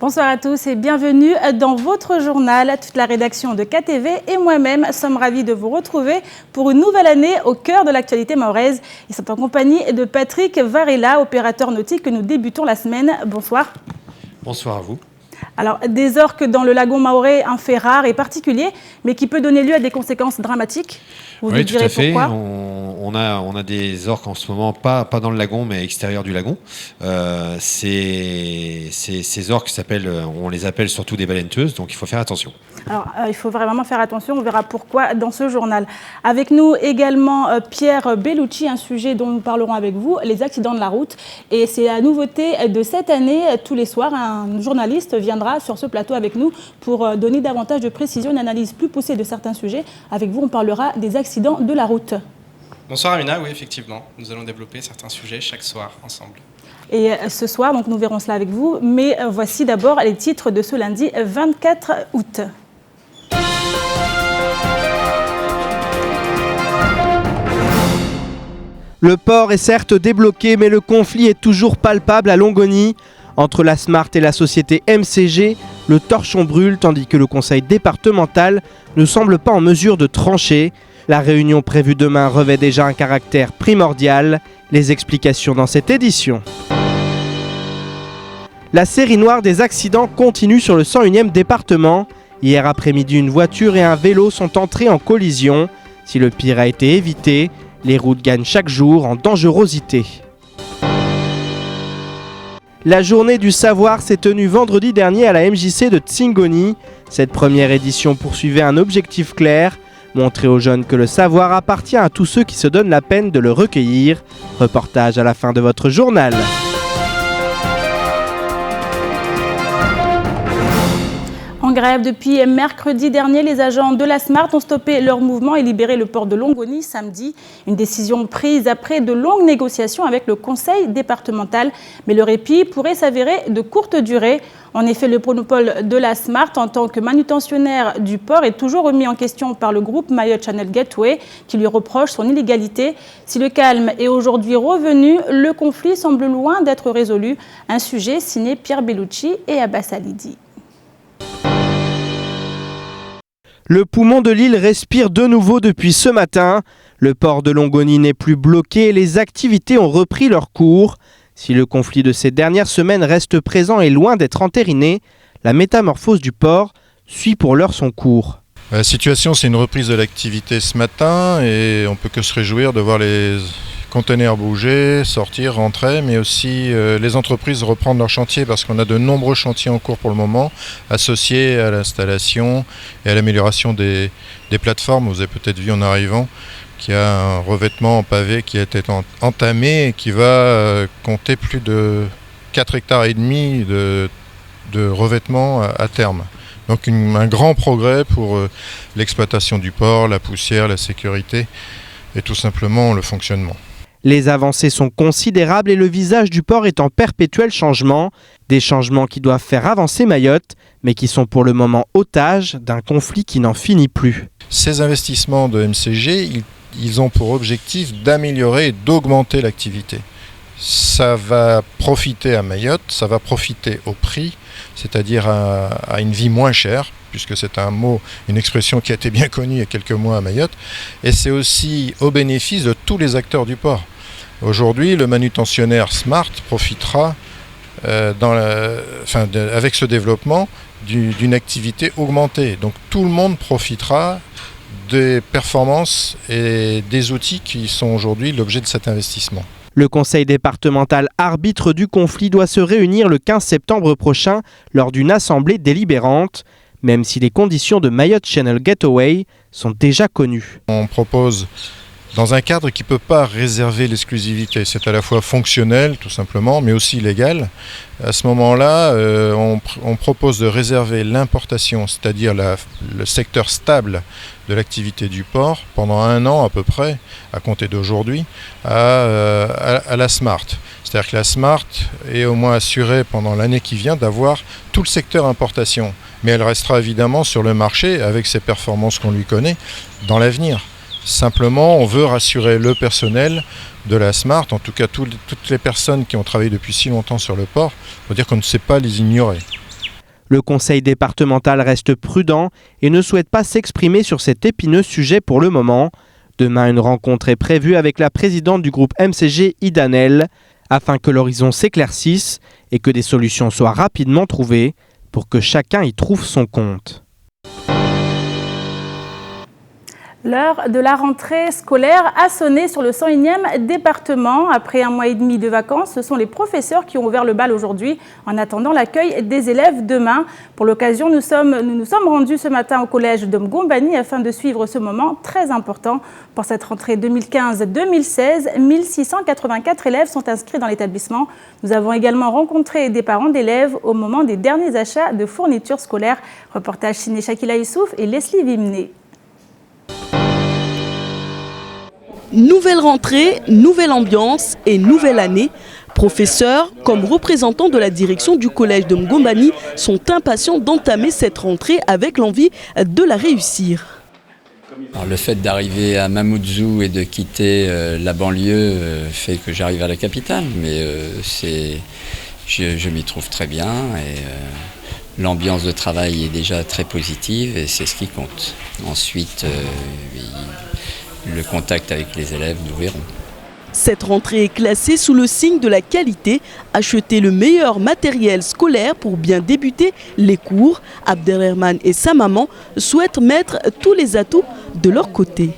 Bonsoir à tous et bienvenue dans votre journal. Toute la rédaction de KTV et moi-même sommes ravis de vous retrouver pour une nouvelle année au cœur de l'actualité mahoraise. Ils sont en compagnie de Patrick Varela, opérateur nautique que nous débutons la semaine. Bonsoir. Bonsoir à vous. Alors, des orques dans le lagon mahorais, un fait rare et particulier, mais qui peut donner lieu à des conséquences dramatiques. Vous oui, nous direz tout à fait. Pourquoi. On a des orques en ce moment, pas dans le lagon, mais à l'extérieur du lagon. Ces orques on les appelle surtout des baleineuses, donc il faut faire attention. Alors, il faut vraiment faire attention, on verra pourquoi dans ce journal. Avec nous également Pierre Bellucci, un sujet dont nous parlerons avec vous, les accidents de la route. Et c'est la nouveauté de cette année, tous les soirs, un journaliste viendra sur ce plateau avec nous pour donner davantage de précision, une analyse plus poussée de certains sujets. Avec vous, on parlera des accidents de la route. Bonsoir Amina, oui effectivement, nous allons développer certains sujets chaque soir ensemble. Et ce soir, donc nous verrons cela avec vous, mais voici d'abord les titres de ce lundi 24 août. Le port est certes débloqué, mais le conflit est toujours palpable à Longoni. Entre la Smart et la société MCG, le torchon brûle tandis que le conseil départemental ne semble pas en mesure de trancher. La réunion prévue demain revêt déjà un caractère primordial. Les explications dans cette édition. La série noire des accidents continue sur le 101e département. Hier après-midi, une voiture et un vélo sont entrés en collision. Si le pire a été évité, les routes gagnent chaque jour en dangerosité. La journée du savoir s'est tenue vendredi dernier à la MJC de Tsingoni. Cette première édition poursuivait un objectif clair, montrer aux jeunes que le savoir appartient à tous ceux qui se donnent la peine de le recueillir. Reportage à la fin de votre journal. En grève depuis mercredi dernier, les agents de la Smart ont stoppé leur mouvement et libéré le port de Longoni samedi. Une décision prise après de longues négociations avec le conseil départemental. Mais le répit pourrait s'avérer de courte durée. En effet, le monopole de la Smart en tant que manutentionnaire du port est toujours remis en question par le groupe Mayotte Channel Gateway qui lui reproche son illégalité. Si le calme est aujourd'hui revenu, le conflit semble loin d'être résolu. Un sujet signé Pierre Bellucci et Abbas Alidi. Le poumon de l'île respire de nouveau depuis ce matin. Le port de Longoni n'est plus bloqué et les activités ont repris leur cours. Si le conflit de ces dernières semaines reste présent et loin d'être entériné, la métamorphose du port suit pour l'heure son cours. La situation, c'est une reprise de l'activité ce matin et on ne peut que se réjouir de voir les conteneurs bouger, sortir, rentrer, mais aussi les entreprises reprendre leur chantier parce qu'on a de nombreux chantiers en cours pour le moment, associés à l'installation et à l'amélioration des plateformes. Vous avez peut-être vu en arrivant qu'il y a un revêtement en pavé qui a été entamé et qui va compter plus de 4,5 hectares de revêtement à terme. Donc un grand progrès pour l'exploitation du port, la poussière, la sécurité et tout simplement le fonctionnement. Les avancées sont considérables et le visage du port est en perpétuel changement. Des changements qui doivent faire avancer Mayotte, mais qui sont pour le moment otages d'un conflit qui n'en finit plus. Ces investissements de MCG, ils ont pour objectif d'améliorer et d'augmenter l'activité. Ça va profiter à Mayotte, ça va profiter au prix, c'est-à-dire à une vie moins chère, puisque c'est une expression qui a été bien connue il y a quelques mois à Mayotte, et c'est aussi au bénéfice de tous les acteurs du port. Aujourd'hui, le manutentionnaire Smart profitera avec ce développement d'une activité augmentée. Donc tout le monde profitera des performances et des outils qui sont aujourd'hui l'objet de cet investissement. Le conseil départemental arbitre du conflit doit se réunir le 15 septembre prochain lors d'une assemblée délibérante, même si les conditions de Mayotte Channel Gateway sont déjà connues. On propose dans un cadre qui ne peut pas réserver l'exclusivité. C'est à la fois fonctionnel, tout simplement, mais aussi légal. À ce moment-là, on propose de réserver l'importation, c'est-à-dire le secteur stable de l'activité du port, pendant 1 an à peu près, à compter d'aujourd'hui, à la Smart. C'est-à-dire que la Smart est au moins assurée pendant l'année qui vient d'avoir tout le secteur importation. Mais elle restera évidemment sur le marché, avec ses performances qu'on lui connaît, dans l'avenir. Simplement, on veut rassurer le personnel de la Smart, en tout cas toutes les personnes qui ont travaillé depuis si longtemps sur le port, pour dire qu'on ne sait pas les ignorer. Le conseil départemental reste prudent et ne souhaite pas s'exprimer sur cet épineux sujet pour le moment. Demain, une rencontre est prévue avec la présidente du groupe MCG, Idanel, afin que l'horizon s'éclaircisse et que des solutions soient rapidement trouvées pour que chacun y trouve son compte. L'heure de la rentrée scolaire a sonné sur le 101e département. Après un mois et demi de vacances, ce sont les professeurs qui ont ouvert le bal aujourd'hui en attendant l'accueil des élèves demain. Pour l'occasion, nous nous sommes rendus ce matin au collège de Mgombani afin de suivre ce moment très important. Pour cette rentrée 2015-2016, 1684 élèves sont inscrits dans l'établissement. Nous avons également rencontré des parents d'élèves au moment des derniers achats de fournitures scolaires. Reportage signé Shakila Youssouf et Leslie Vimné. Nouvelle rentrée, nouvelle ambiance et nouvelle année. Professeurs, comme représentants de la direction du collège de Mgombani, sont impatients d'entamer cette rentrée avec l'envie de la réussir. Alors, le fait d'arriver à Mamoudzou et de quitter la banlieue fait que j'arrive à la capitale, mais je m'y trouve très bien et l'ambiance de travail est déjà très positive et c'est ce qui compte. Ensuite, le contact avec les élèves, nous verrons. Cette rentrée est classée sous le signe de la qualité. Acheter le meilleur matériel scolaire pour bien débuter les cours. Abderrahman et sa maman souhaitent mettre tous les atouts de leur côté.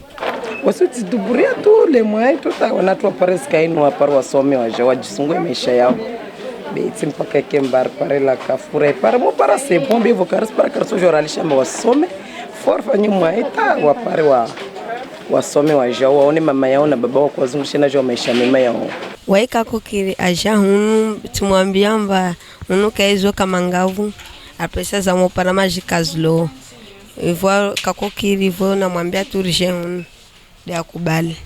wasome wajao waone mama yao na baba wao kuwazungusha nacho maisha mema yao. Waika kokiri aja hunu tumwambia mba hunu kaizo kama ngavu apesa za mopara majikazlo ivo kakokiri ivo na mwambia turije hunu de akubali.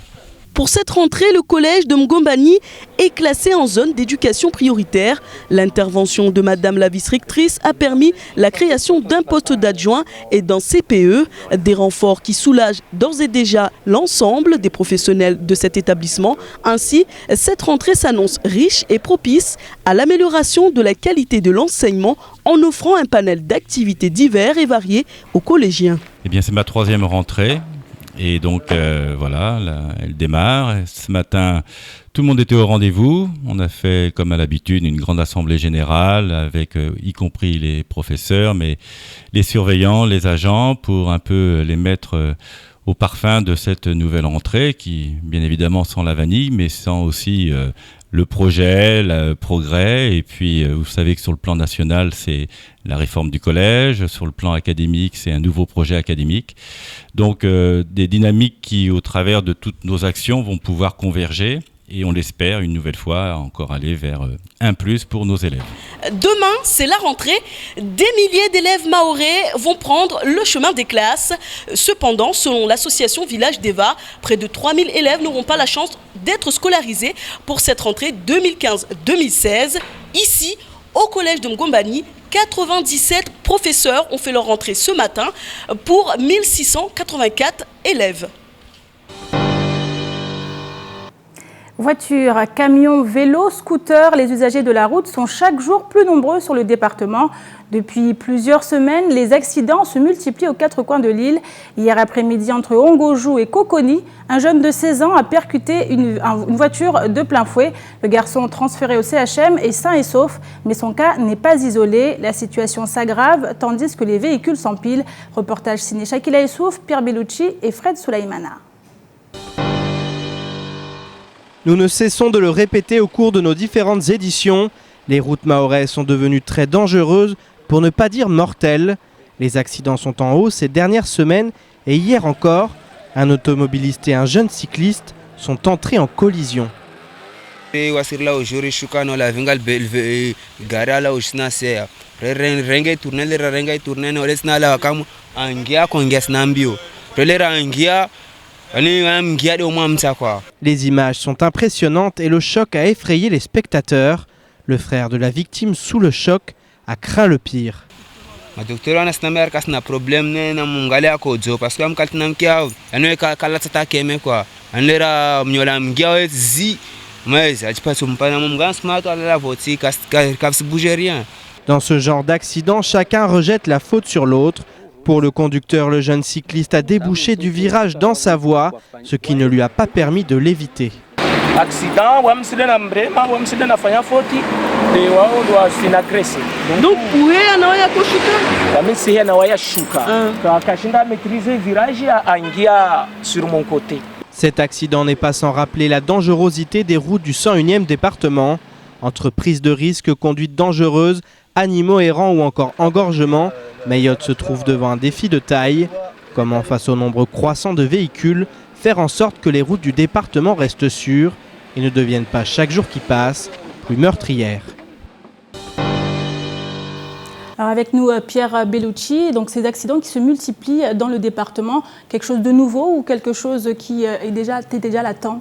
Pour cette rentrée, le collège de Mgombani est classé en zone d'éducation prioritaire. L'intervention de Madame la vice-rectrice a permis la création d'un poste d'adjoint et d'un CPE, des renforts qui soulagent d'ores et déjà l'ensemble des professionnels de cet établissement. Ainsi, cette rentrée s'annonce riche et propice à l'amélioration de la qualité de l'enseignement en offrant un panel d'activités divers et variées aux collégiens. Eh bien, c'est ma 3e rentrée. Et donc, voilà, là, elle démarre. Ce matin, tout le monde était au rendez-vous. On a fait, comme à l'habitude, une grande assemblée générale avec, y compris les professeurs, mais les surveillants, les agents, pour un peu les mettre au parfum de cette nouvelle rentrée qui, bien évidemment, sent la vanille, mais sent aussi le projet, le progrès. Et puis, vous savez que sur le plan national, c'est la réforme du collège. Sur le plan académique, c'est un nouveau projet académique. Donc, des dynamiques qui, au travers de toutes nos actions, vont pouvoir converger. Et on l'espère, une nouvelle fois, encore aller vers un plus pour nos élèves. Demain, c'est la rentrée. Des milliers d'élèves mahorais vont prendre le chemin des classes. Cependant, selon l'association Village d'Eva, près de 3000 élèves n'auront pas la chance d'être scolarisés pour cette rentrée 2015-2016. Ici, au collège de Mgombani, 97 professeurs ont fait leur rentrée ce matin pour 1684 élèves. Voitures, camions, vélos, scooters, les usagers de la route sont chaque jour plus nombreux sur le département. Depuis plusieurs semaines, les accidents se multiplient aux 4 coins de l'île. Hier après-midi, entre Ongojou et Coconi, un jeune de 16 ans a percuté une voiture de plein fouet. Le garçon transféré au CHM est sain et sauf, mais son cas n'est pas isolé. La situation s'aggrave tandis que les véhicules s'empilent. Reportage signé Shakila Youssouf, Pierre Bellucci et Fred Soulaimana. Nous ne cessons de le répéter au cours de nos différentes éditions. Les routes mahoraises sont devenues très dangereuses, pour ne pas dire mortelles. Les accidents sont en hausse ces dernières semaines et hier encore, un automobiliste et un jeune cycliste sont entrés en collision. Les images sont impressionnantes et le choc a effrayé les spectateurs. Le frère de la victime, sous le choc, a craint le pire. Dans ce genre d'accident, chacun rejette la faute sur l'autre. Pour le conducteur, le jeune cycliste a débouché du virage dans sa voie, ce qui ne lui a pas permis de l'éviter. Donc yeye anawaya kushuka. Akashinda maîtriser virage aingia sur mon côté. Cet accident n'est pas sans rappeler la dangerosité des routes du 101e département. Entre prise de risque, conduite dangereuse, animaux errants ou encore engorgement, Mayotte se trouve devant un défi de taille. Comment, face au nombre croissant de véhicules, faire en sorte que les routes du département restent sûres et ne deviennent pas chaque jour qui passe plus meurtrières. Alors avec nous Pierre Bellucci, donc ces accidents qui se multiplient dans le département, quelque chose de nouveau ou quelque chose qui était déjà latent?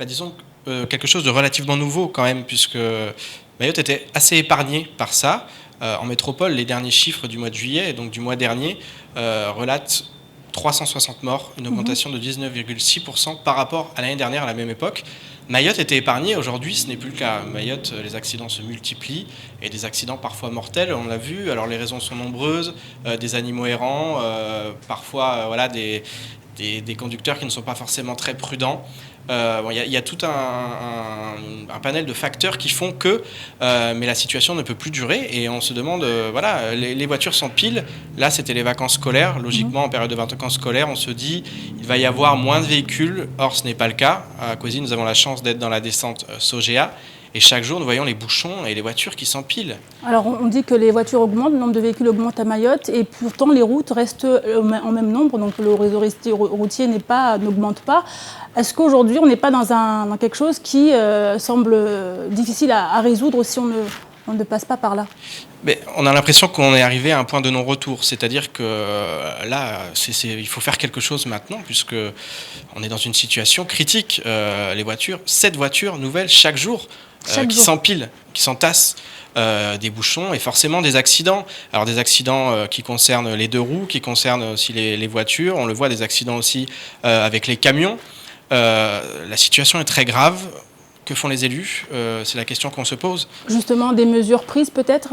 Disons quelque chose de relativement nouveau quand même, puisque Mayotte était assez épargnée par ça. En métropole, les derniers chiffres du mois de juillet, et donc du mois dernier, relatent 360 morts, une augmentation de 19,6% par rapport à l'année dernière à la même époque. Mayotte était épargnée, aujourd'hui ce n'est plus le cas. Mayotte, les accidents se multiplient et des accidents parfois mortels, on l'a vu. Alors les raisons sont nombreuses, des animaux errants, parfois des conducteurs qui ne sont pas forcément très prudents. Y a tout un panel de facteurs qui font que mais la situation ne peut plus durer et on se demande, les voitures s'empilent. Là, c'était les vacances scolaires. Logiquement, en période de vacances scolaires, on se dit il va y avoir moins de véhicules. Or, ce n'est pas le cas. À Kwezi, nous avons la chance d'être dans la descente Sogea. Et chaque jour, nous voyons les bouchons et les voitures qui s'empilent. Alors, on dit que les voitures augmentent, le nombre de véhicules augmente à Mayotte, et pourtant les routes restent en même nombre, donc le réseau routier n'augmente pas. Est-ce qu'aujourd'hui, on n'est pas dans quelque chose qui semble difficile à résoudre si on ne passe pas par là? Mais on a l'impression qu'on est arrivé à un point de non-retour, c'est-à-dire que là, il faut faire quelque chose maintenant, puisque on est dans une situation critique. Les voitures, 7 voitures nouvelles chaque jour. Qui s'empilent, qui s'entassent, des bouchons et forcément des accidents. Alors des accidents qui concernent les deux roues, qui concernent aussi les voitures. On le voit, des accidents aussi avec les camions. La situation est très grave. Que font les élus? C'est la question qu'on se pose. Justement, des mesures prises peut-être?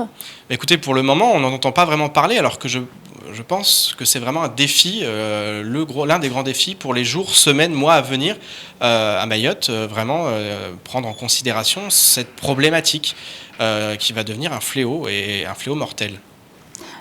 Écoutez, pour le moment, on n'en entend pas vraiment parler, alors que je pense que c'est vraiment un défi, l'un des grands défis pour les jours, semaines, mois à venir à Mayotte, vraiment prendre en considération cette problématique qui va devenir un fléau et un fléau mortel.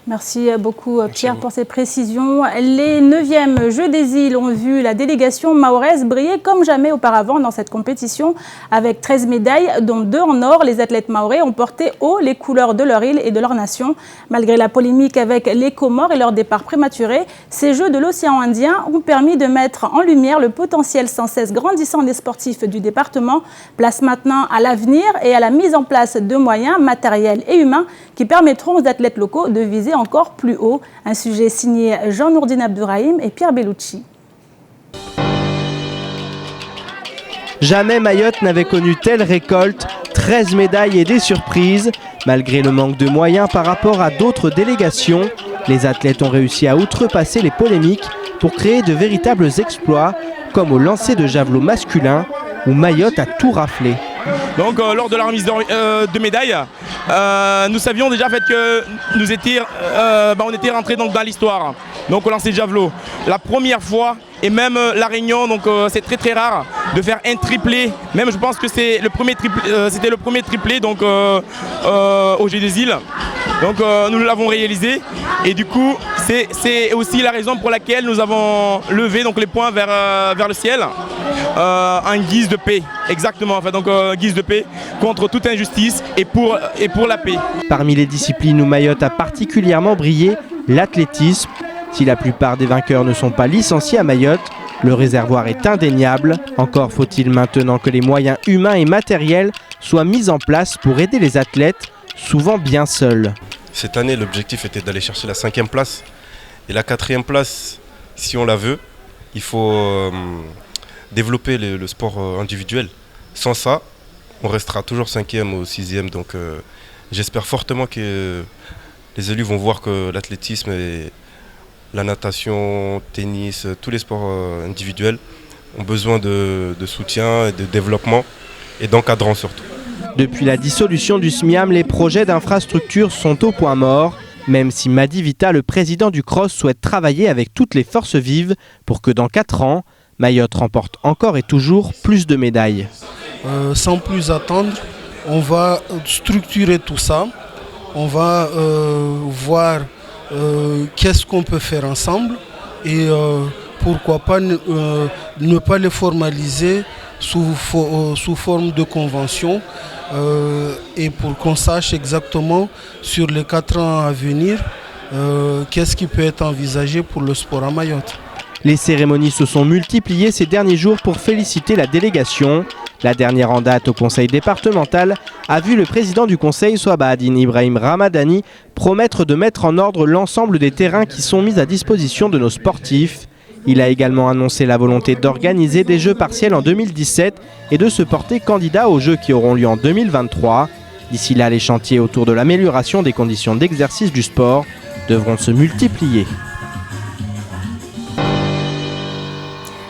Merci beaucoup Pierre pour ces précisions. Les 9e Jeux des îles ont vu la délégation mahoraise briller comme jamais auparavant dans cette compétition avec 13 médailles, dont 2 en or. Les athlètes mahorais ont porté haut les couleurs de leur île et de leur nation. Malgré la polémique avec les Comores et leur départ prématuré, ces Jeux de l'océan Indien ont permis de mettre en lumière le potentiel sans cesse grandissant des sportifs du département. Place maintenant à l'avenir et à la mise en place de moyens matériels et humains qui permettront aux athlètes locaux de viser encore plus haut. Un sujet signé Jean-Nourdine Abdourahim et Pierre Bellucci. Jamais Mayotte n'avait connu telle récolte, 13 médailles et des surprises. Malgré le manque de moyens par rapport à d'autres délégations, les athlètes ont réussi à outrepasser les polémiques pour créer de véritables exploits, comme au lancer de javelot masculin, où Mayotte a tout raflé. Donc lors de la remise de médailles, nous savions déjà en fait, que on était rentrés dans l'histoire. Donc au lancer de javelot, la première fois, et même la Réunion, donc c'est très rare de faire un triplé. Même je pense que c'était le premier triplé donc au Jeux des îles. Donc nous l'avons réalisé et du coup c'est aussi la raison pour laquelle nous avons levé donc les poings vers le ciel en guise de paix. Exactement, en fait, donc guise de paix contre toute injustice et pour la paix. Parmi les disciplines où Mayotte a particulièrement brillé, l'athlétisme. Si la plupart des vainqueurs ne sont pas licenciés à Mayotte, le réservoir est indéniable. Encore faut-il maintenant que les moyens humains et matériels soient mis en place pour aider les athlètes, souvent bien seuls. Cette année, l'objectif était d'aller chercher la 5e place. Et la 4e place, si on la veut, il faut développer le sport individuel. Sans ça, on restera toujours 5e ou 6e. Donc j'espère fortement que les élus vont voir que l'athlétisme et la natation, tennis, tous les sports individuels ont besoin de soutien, et de développement et d'encadrement surtout. Depuis la dissolution du SMIAM, les projets d'infrastructure sont au point mort, même si Madi Vita, le président du CROSS, souhaite travailler avec toutes les forces vives pour que dans 4 ans, Mayotte remporte encore et toujours plus de médailles. Sans plus attendre, on va structurer tout ça, on va voir qu'est-ce qu'on peut faire ensemble et pourquoi pas ne pas les formaliser sous forme de convention et pour qu'on sache exactement sur les 4 ans à venir qu'est-ce qui peut être envisagé pour le sport à Mayotte. Les cérémonies se sont multipliées ces derniers jours pour féliciter la délégation. La dernière en date au conseil départemental a vu le président du conseil, Swabahadine Ibrahim Ramadani, promettre de mettre en ordre l'ensemble des terrains qui sont mis à disposition de nos sportifs. Il a également annoncé la volonté d'organiser des Jeux partiels en 2017 et de se porter candidat aux Jeux qui auront lieu en 2023. D'ici là, les chantiers autour de l'amélioration des conditions d'exercice du sport devront se multiplier.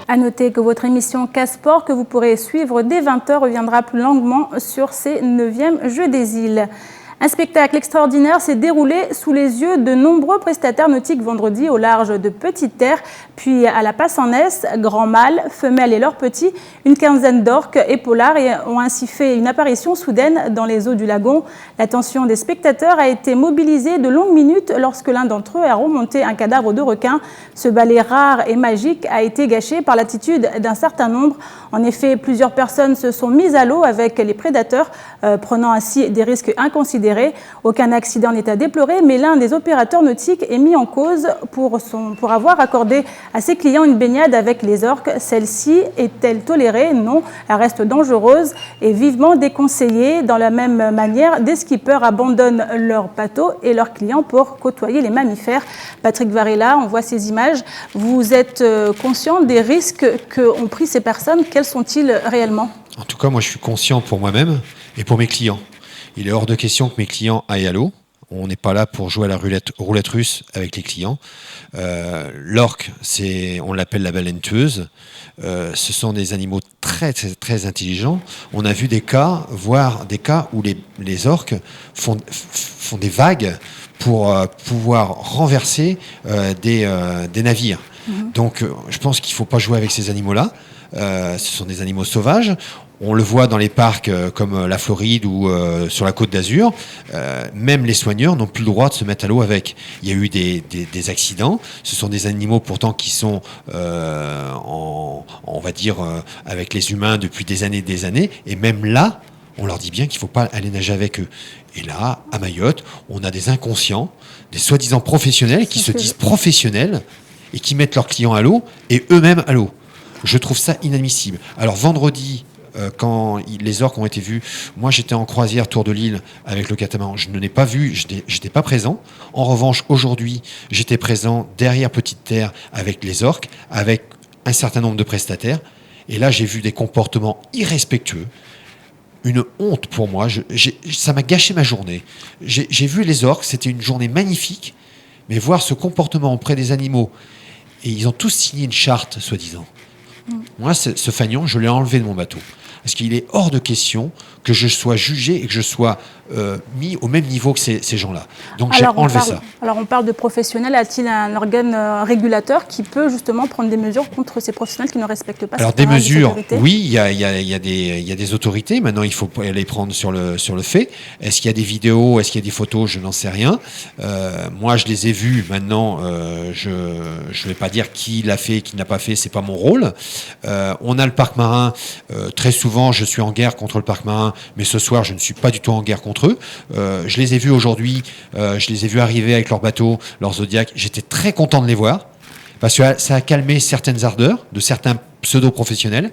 A noter que votre émission Casport, que vous pourrez suivre dès 20h, reviendra plus longuement sur ces 9e Jeux des îles. Un spectacle extraordinaire s'est déroulé sous les yeux de nombreux prestataires nautiques vendredi au large de Petite-Terre, puis à la Passe-en-Esse. Grands mâles, femelles et leurs petits, une quinzaine d'orques et pollards ont ainsi fait une apparition soudaine dans les eaux du lagon. L'attention des spectateurs a été mobilisée de longues minutes lorsque l'un d'entre eux a remonté un cadavre de requin. Ce ballet rare et magique a été gâché par l'attitude d'un certain nombre. En effet, plusieurs personnes se sont mises à l'eau avec les prédateurs, prenant ainsi des risques inconsidérés. Aucun accident n'est à déplorer, mais l'un des opérateurs nautiques est mis en cause pour avoir accordé à ses clients une baignade avec les orques. Celle-ci est-elle tolérée? Non, elle reste dangereuse et vivement déconseillée. Dans la même manière, des skippers abandonnent leurs bateaux et leurs clients pour côtoyer les mammifères. Patrick Varela, on voit ces images. Vous êtes conscient des risques qu'ont pris ces personnes? Quels sont-ils réellement? En tout cas, moi, je suis conscient pour moi-même et pour mes clients. Il est hors de question que mes clients aillent à l'eau. On n'est pas là pour jouer à la roulette russe avec les clients. L'orque, on l'appelle la baleine tueuse. Ce sont des animaux très, très, très intelligents. On a vu des cas, voire des cas où les orques font des vagues pour pouvoir renverser des navires. Donc, je pense qu'il ne faut pas jouer avec ces animaux-là. Ce sont des animaux sauvages. On le voit dans les parcs comme la Floride ou sur la Côte d'Azur. Même les soigneurs n'ont plus le droit de se mettre à l'eau avec. Il y a eu des accidents. Ce sont des animaux pourtant qui sont, on va dire, avec les humains depuis des années. Et même là, on leur dit bien qu'il ne faut pas aller nager avec eux. Et là, à Mayotte, on a des inconscients, des soi-disant professionnels qui se disent professionnels et qui mettent leurs clients à l'eau et eux-mêmes à l'eau. Je trouve ça inadmissible. Alors vendredi, quand les orques ont été vus, moi j'étais en croisière Tour de l'Île avec le catamaran, je ne l'ai pas vu, je n'étais pas présent. En revanche, aujourd'hui, j'étais présent derrière Petite-Terre avec les orques, avec un certain nombre de prestataires. Et là, j'ai vu des comportements irrespectueux. Une honte pour moi. Ça m'a gâché ma journée. J'ai vu les orques, c'était une journée magnifique, mais voir ce comportement auprès des animaux, et ils ont tous signé une charte, soi-disant. Moi, ce fanion, je l'ai enlevé de mon bateau. Parce qu'il est hors de question que je sois jugé et que je sois mis au même niveau que ces gens-là. Donc j'ai enlevé ça. Alors on parle de professionnels. A-t-il un organe régulateur qui peut justement prendre des mesures contre ces professionnels qui ne respectent pas? Alors des mesures, oui, il y a des autorités. Maintenant, il faut les prendre sur le fait. Est-ce qu'il y a des vidéos? Est-ce qu'il y a des photos? Je n'en sais rien. Moi, je les ai vues. Maintenant, je ne vais pas dire qui l'a fait, qui ne l'a pas fait. C'est pas mon rôle. On a le parc marin. Très souvent, je suis en guerre contre le parc marin, mais ce soir, je ne suis pas du tout en guerre contre eux. Je les ai vus aujourd'hui, je les ai vus arriver avec leur bateau, leur Zodiac. J'étais très content de les voir, parce que ça a calmé certaines ardeurs de certains pseudo-professionnels.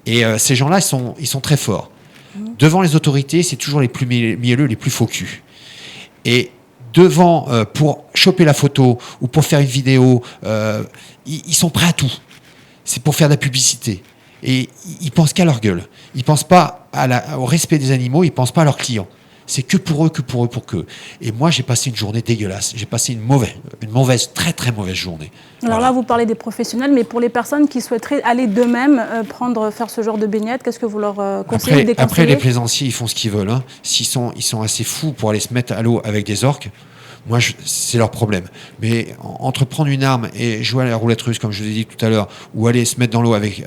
Et ces gens-là, ils sont très forts. Devant les autorités, c'est toujours les plus mielleux, les plus faux culs. Et devant, pour choper la photo ou pour faire une vidéo, ils sont prêts à tout. C'est pour faire de la publicité. Et ils pensent qu'à leur gueule. Ils pensent pas au respect des animaux, ils pensent pas à leurs clients. C'est que pour eux, pour qu'eux. Et moi, j'ai passé une journée dégueulasse. J'ai passé une mauvaise, très très mauvaise journée. Alors là, vous parlez des professionnels, mais pour les personnes qui souhaiteraient aller d'eux-mêmes faire ce genre de baignade, qu'est-ce que vous leur conseillez, déconseillez ? Après, les plaisanciers, ils font ce qu'ils veulent. Hein. Ils sont assez fous pour aller se mettre à l'eau avec des orques. Moi, c'est leur problème. Mais entre prendre une arme et jouer à la roulette russe, comme je vous ai dit tout à l'heure, ou aller se mettre dans l'eau avec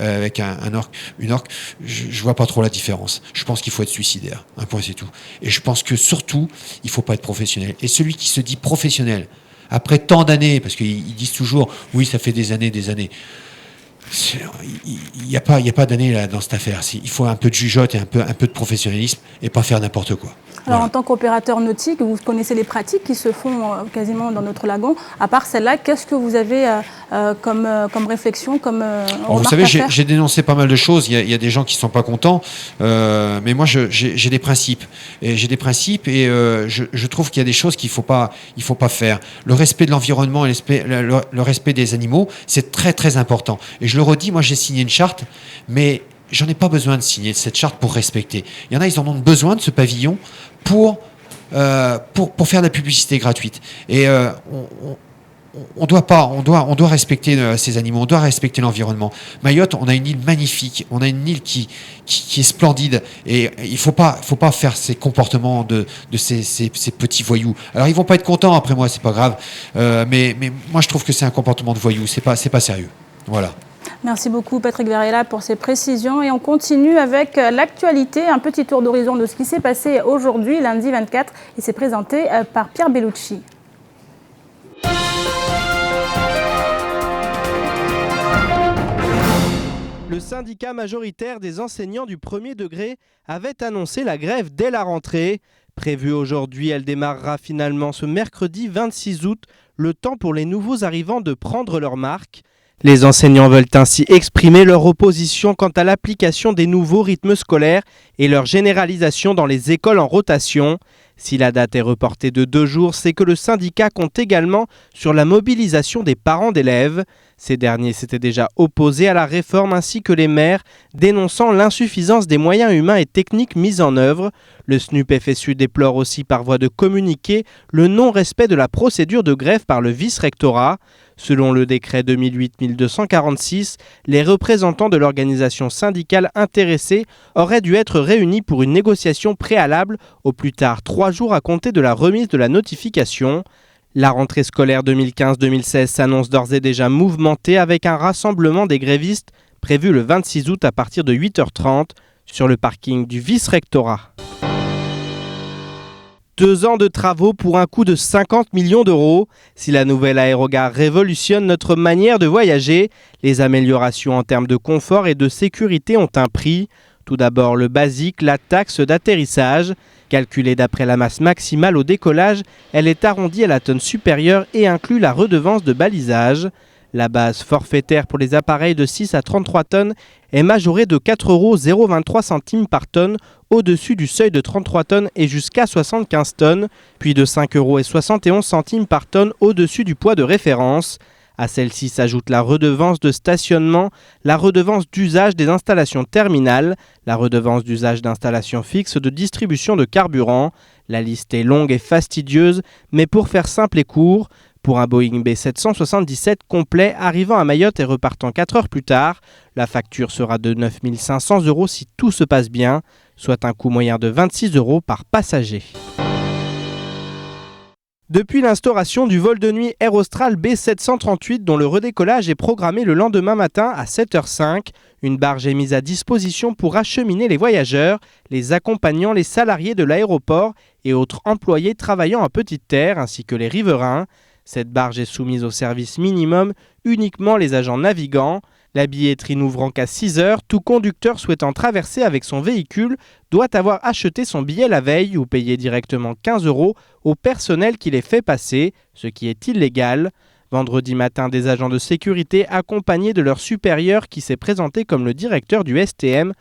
une orque, je vois pas trop la différence. Je pense qu'il faut être suicidaire. Un point, c'est tout. Et je pense que surtout, il faut pas être professionnel. Et celui qui se dit professionnel, après tant d'années, parce qu'ils disent toujours, oui, ça fait des années. Il n'y a pas d'année là dans cette affaire. Il faut un peu de jugeote et un peu de professionnalisme et pas faire n'importe quoi. Alors en tant qu'opérateur nautique, vous connaissez les pratiques qui se font quasiment dans notre lagon. À part celle-là, qu'est-ce que vous avez comme réflexion, comme vous savez, j'ai dénoncé pas mal de choses. Il y a des gens qui ne sont pas contents, mais moi j'ai des principes. Et je trouve qu'il y a des choses qu'il faut pas faire. Le respect de l'environnement et le respect des animaux, c'est très très important. Et je le redis, moi j'ai signé une charte, mais j'en ai pas besoin de signer cette charte pour respecter. Il y en a, ils en ont besoin de ce pavillon pour faire de la publicité gratuite. Et on doit respecter ces animaux, on doit respecter l'environnement. Mayotte, on a une île magnifique, on a une île qui est splendide, et il faut pas faire ces comportements de ces petits voyous. Alors ils vont pas être contents après moi, c'est pas grave, mais moi je trouve que c'est un comportement de voyou, c'est pas sérieux. Voilà. Merci beaucoup Patrick Varela pour ces précisions et on continue avec l'actualité, un petit tour d'horizon de ce qui s'est passé aujourd'hui, lundi 24, et c'est présenté par Pierre Bellucci. Le syndicat majoritaire des enseignants du premier degré avait annoncé la grève dès la rentrée. Prévue aujourd'hui, elle démarrera finalement ce mercredi 26 août, le temps pour les nouveaux arrivants de prendre leur marque. Les enseignants veulent ainsi exprimer leur opposition quant à l'application des nouveaux rythmes scolaires et leur généralisation dans les écoles en rotation. Si la date est reportée de 2 jours, c'est que le syndicat compte également sur la mobilisation des parents d'élèves. Ces derniers s'étaient déjà opposés à la réforme ainsi que les maires, dénonçant l'insuffisance des moyens humains et techniques mis en œuvre. Le SNUP-FSU déplore aussi par voie de communiqué le non-respect de la procédure de grève par le vice-rectorat. Selon le décret 2008-1246, les représentants de l'organisation syndicale intéressée auraient dû être réunis pour une négociation préalable au plus tard 3 jours à compter de la remise de la notification. La rentrée scolaire 2015-2016 s'annonce d'ores et déjà mouvementée avec un rassemblement des grévistes prévu le 26 août à partir de 8h30 sur le parking du vice-rectorat. 2 ans de travaux pour un coût de 50 millions d'euros. Si la nouvelle aérogare révolutionne notre manière de voyager, les améliorations en termes de confort et de sécurité ont un prix. Tout d'abord le basique, la taxe d'atterrissage. Calculée d'après la masse maximale au décollage, elle est arrondie à la tonne supérieure et inclut la redevance de balisage. La base forfaitaire pour les appareils de 6 à 33 tonnes est majorée de 4,023 € par tonne au-dessus du seuil de 33 tonnes et jusqu'à 75 tonnes, puis de 5,71 € par tonne au-dessus du poids de référence. À celle-ci s'ajoute la redevance de stationnement, la redevance d'usage des installations terminales, la redevance d'usage d'installations fixes de distribution de carburant. La liste est longue et fastidieuse, mais pour faire simple et court, pour un Boeing B777 complet arrivant à Mayotte et repartant 4 heures plus tard, la facture sera de 9 500 € si tout se passe bien, soit un coût moyen de 26 € par passager. Depuis l'instauration du vol de nuit Air Austral B738 dont le redécollage est programmé le lendemain matin à 7h05, une barge est mise à disposition pour acheminer les voyageurs, les accompagnants, les salariés de l'aéroport et autres employés travaillant en petite terre ainsi que les riverains. Cette barge est soumise au service minimum, uniquement les agents navigants. La billetterie n'ouvrant qu'à 6 heures, tout conducteur souhaitant traverser avec son véhicule doit avoir acheté son billet la veille ou payer directement 15 € au personnel qui les fait passer, ce qui est illégal. Vendredi matin, des agents de sécurité accompagnés de leur supérieur qui s'est présenté comme le directeur du STM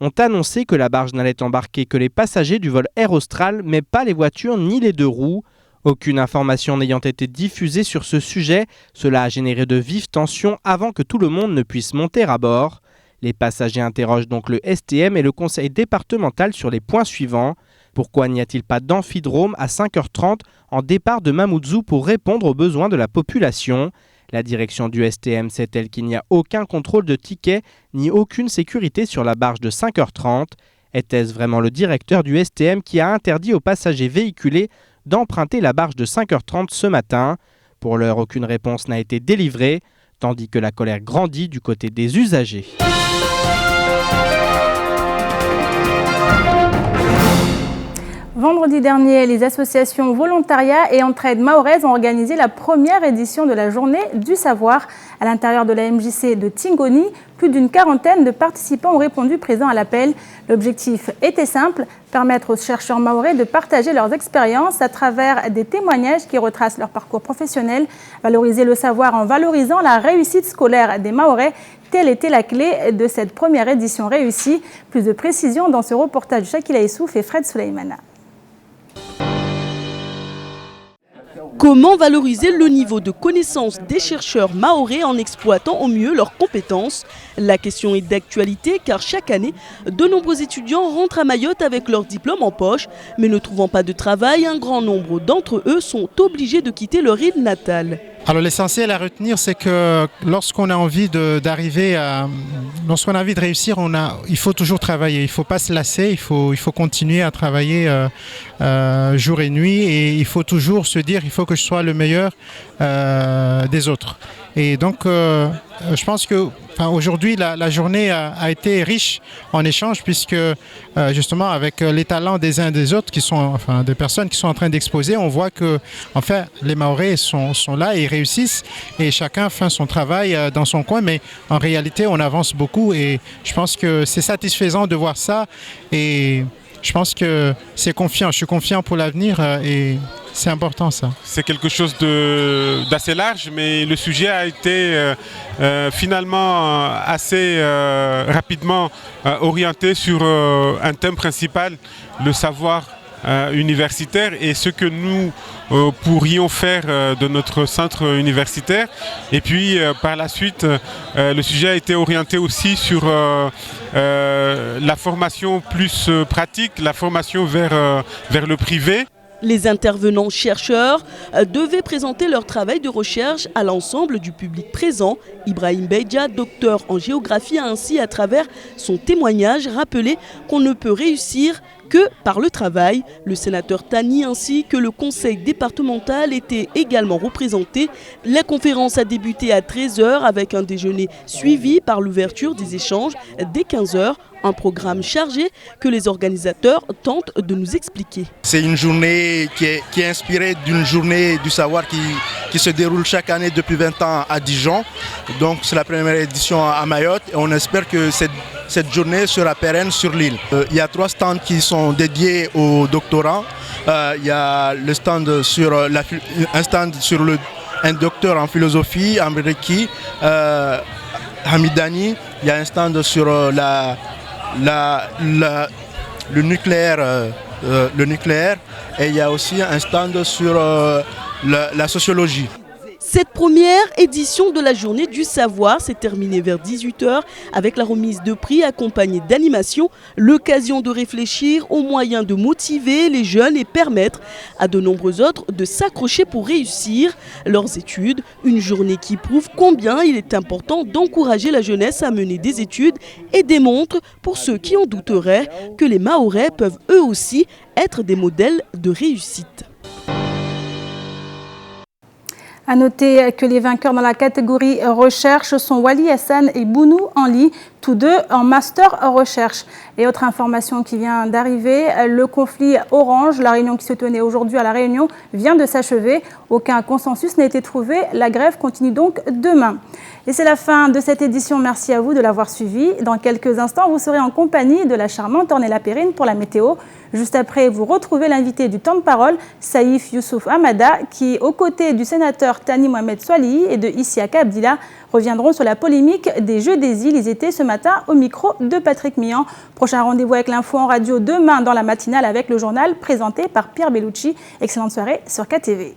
ont annoncé que la barge n'allait embarquer que les passagers du vol Air Austral mais pas les voitures ni les 2 roues. Aucune information n'ayant été diffusée sur ce sujet, cela a généré de vives tensions avant que tout le monde ne puisse monter à bord. Les passagers interrogent donc le STM et le conseil départemental sur les points suivants. Pourquoi n'y a-t-il pas d'amphidrome à 5h30 en départ de Mamoudzou pour répondre aux besoins de la population ? La direction du STM sait-elle qu'il n'y a aucun contrôle de tickets ni aucune sécurité sur la barge de 5h30 ? Était-ce vraiment le directeur du STM qui a interdit aux passagers véhiculés d'emprunter la barge de 5h30 ce matin ? Pour l'heure, aucune réponse n'a été délivrée, tandis que la colère grandit du côté des usagers. Vendredi dernier, les associations Volontariat et Entraide Mahoraises ont organisé la première édition de la Journée du Savoir à l'intérieur de la MJC de Tingoni. Plus d'une quarantaine de participants ont répondu présents à l'appel. L'objectif était simple, permettre aux chercheurs mahorais de partager leurs expériences à travers des témoignages qui retracent leur parcours professionnel, valoriser le savoir en valorisant la réussite scolaire des Mahorais. Telle était la clé de cette première édition réussie. Plus de précisions dans ce reportage de Shakila Issouf et Fred Souleymana. Comment valoriser le niveau de connaissance des chercheurs mahorais en exploitant au mieux leurs compétences? La question est d'actualité car chaque année, de nombreux étudiants rentrent à Mayotte avec leur diplôme en poche, mais ne trouvant pas de travail, un grand nombre d'entre eux sont obligés de quitter leur île natale. Alors l'essentiel à retenir, c'est que lorsqu'on a envie d'arriver à, lorsqu'on a envie de réussir, il faut toujours travailler. Il ne faut pas se lasser, il faut continuer à travailler jour et nuit, et il faut toujours se dire, il faut que je sois le meilleur des autres. Et donc, je pense que aujourd'hui, la journée a été riche en échanges, puisque justement, avec les talents des uns et des autres, des personnes qui sont en train d'exposer, on voit que les Mahorais sont là et ils réussissent, et chacun fait son travail dans son coin, mais en réalité, on avance beaucoup, et je pense que c'est satisfaisant de voir ça, et je pense que c'est confiant. Je suis confiant pour l'avenir, et c'est important ça. C'est quelque chose d'assez large, mais le sujet a été finalement assez rapidement orienté sur un thème principal, le savoir universitaire et ce que nous pourrions faire de notre centre universitaire. Et puis par la suite, le sujet a été orienté aussi sur la formation plus pratique, la formation vers le privé. Les intervenants chercheurs devaient présenter leur travail de recherche à l'ensemble du public présent. Ibrahim Beidja, docteur en géographie, a ainsi, à travers son témoignage, rappelé qu'on ne peut réussir que par le travail. Le sénateur Tani ainsi que le conseil départemental étaient également représentés. La conférence a débuté à 13h avec un déjeuner suivi par l'ouverture des échanges dès 15h. Un programme chargé que les organisateurs tentent de nous expliquer. C'est une journée qui est inspirée d'une journée du savoir qui se déroule chaque année depuis 20 ans à Dijon. Donc c'est la première édition à Mayotte et on espère que cette journée sera pérenne sur l'île. Il y a 3 stands qui sont dédiés aux doctorants. Il y a le stand sur un stand sur un docteur en philosophie, Amriki, Hamidani. Il y a un stand sur le nucléaire et il y a aussi un stand sur la sociologie. Cette première édition de la Journée du Savoir s'est terminée vers 18h avec la remise de prix accompagnée d'animations, l'occasion de réfléchir aux moyens de motiver les jeunes et permettre à de nombreux autres de s'accrocher pour réussir leurs études. Une journée qui prouve combien il est important d'encourager la jeunesse à mener des études et démontre, pour ceux qui en douteraient, que les Mahorais peuvent eux aussi être des modèles de réussite. A noter que les vainqueurs dans la catégorie recherche sont Wali Hassan et Bounou Anli, tous deux en master recherche. Et autre information qui vient d'arriver, le conflit Orange, la réunion qui se tenait aujourd'hui à La Réunion, vient de s'achever. Aucun consensus n'a été trouvé. La grève continue donc demain. Et c'est la fin de cette édition. Merci à vous de l'avoir suivi. Dans quelques instants, vous serez en compagnie de la charmante Ornella Perrine pour la météo. Juste après, vous retrouvez l'invité du temps de parole, Saïf Youssouf Hamada, qui, aux côtés du sénateur Tani Mohamed Swalihi et de Issiaka Abdillah, reviendront sur la polémique des Jeux des îles. Ils étaient ce matin au micro de Patrick Mian. Prochain rendez-vous avec l'info en radio demain dans la matinale avec le journal présenté par Pierre Bellucci. Excellente soirée sur KTV.